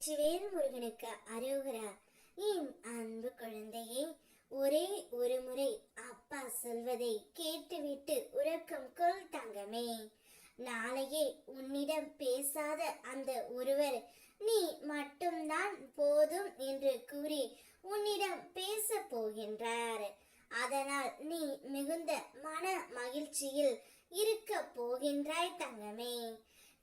வெற்றிவேல் முருகனுக்கு அரோகரா. என் அன்பு குழந்தையே, ஒரே ஒரு முறை அப்பா சொல்வதை கேட்டுவிட்டு உறக்கம் கொள் தங்கமே. நாளையே உன்னிடம் பேசாத அந்த ஒருவர் நீ மட்டும்தான் போதும் என்று கூறி உன்னிடம் பேச போகின்றார். அதனால் நீ மிகுந்த மன மகிழ்ச்சியில் இருக்க போகின்றாய் தங்கமே.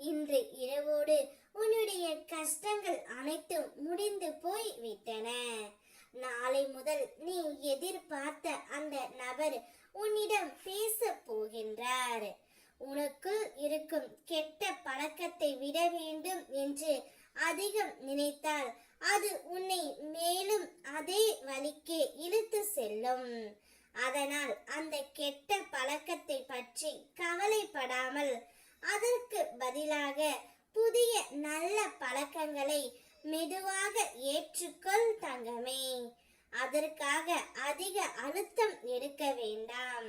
இன்று இரவோடு உன்னுடைய கஷ்டங்கள் அனைத்தும் முடிந்து போய் விட்டன. நாளை முதல் நீ எதிர்பார்த்த அந்த நபர் உன்னிடம் பேச போகின்றார். உனக்குள் இருக்கும் கெட்ட பழக்கத்தை விட வேண்டும் என்று அதிகம் நினைத்தால் அது உன்னை மேலும் அதே வழிக்கு இழுத்து செல்லும். அதனால் அந்த கெட்ட பழக்கத்தை பற்றி கவலைப்படாமல் அதற்கு பதிலாக புதிய நல்ல பழக்கங்களை மெதுவாக ஏற்றுக்கொள் தங்கமே. அதற்காக அதிக அழுத்தம் எடுக்க வேண்டாம்.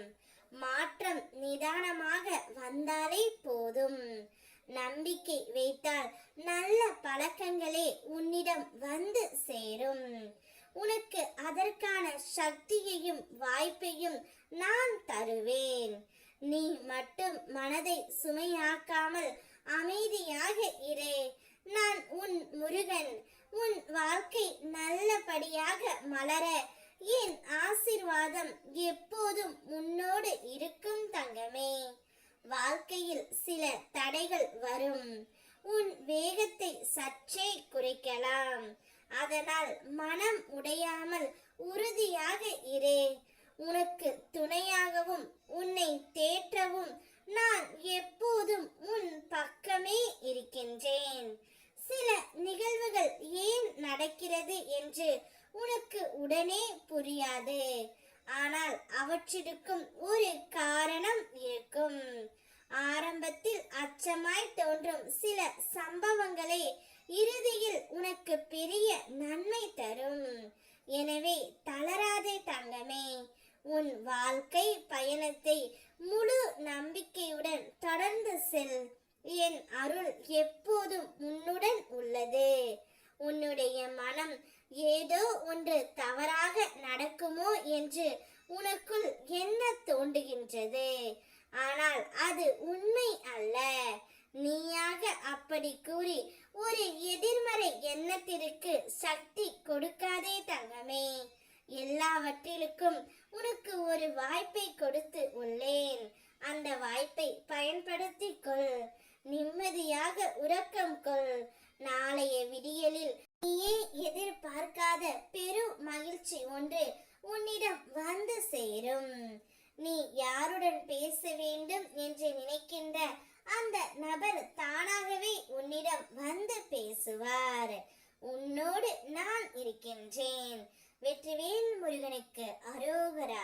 மாற்றம் நிதானமாக வந்தாலே போதும். நம்பிக்கை வைத்தால் நல்ல பழக்கங்களே உன்னிடம் வந்து சேரும். உனக்கு அதற்கான சக்தியையும் வாய்ப்பையும் நான் தருவேன். நீ மட்டும் மனதை சுமையாக்காமல் அமைதியாக இரு. நான் உன் முருகன். உன் வாழ்க்கை நல்லபடியாக மலர என் ஆசீர்வாதம் எப்போதும் உன்னோடு இருக்கும் தங்கமே. வாழ்க்கையில் சில தடைகள் வரும். உன் வேகத்தை சற்றே குறைக்கலாம். அதனால் மனம் உடையாமல் உறுதியாக இரு. உனக்கு துணையாகவும் உன்னை தேற்றவும் நான் எப்போதும் உன் பக்கமே இருக்கின்றேன். சில நிகழ்வுகள் ஏன் நடக்கிறது என்று உனக்கு உடனே புரியாது. ஆனால் அவற்றிற்கும் ஒரு காரணம் இருக்கும். ஆரம்பத்தில் அச்சமாய் தோன்றும் சில சம்பவங்களே இறுதியில் உனக்கு பெரிய நன்மை தரும். எனவே தளராதே தங்கமே. உன் வாழ்க்கை பயணத்தை முழு நம்பிக்கையுடன் தொடர்ந்து செல். என் அருள் எப்போதும் உன்னுடன் உள்ளது. உன்னுடைய மனம் ஏதோ ஒன்று தவறாக நடக்குமோ என்று உனக்குள் என்ன தோன்றுகின்றது. ஆனால் அது உண்மை அல்ல. நீயாக அப்படி கூறி ஒரு எதிர்மறை எண்ணத்திற்கு சக்தி கொடுக்காதே தங்கமே. எல்லாவற்றிற்கும் உனக்கு ஒரு வாய்ப்பை கொடுத்து உள்ளேன். அந்த வாய்ப்பை பயன்படுத்திக் கொள். நிம்மதியாக உறக்கம் கொள். நாளைய விடியலில் நீயே எதிர்பார்க்காத பெரும் மகிழ்ச்சி ஒன்று உன்னிடம் வந்து சேரும். நீ யாருடன் பேச வேண்டும் என்று நினைக்கின்ற அந்த நபர் தானாகவே உன்னிடம் வந்து பேசுவார். உன்னோடு நான் இருக்கின்றேன். வெற்றிவேல் முருகனுக்கு அரோகரா.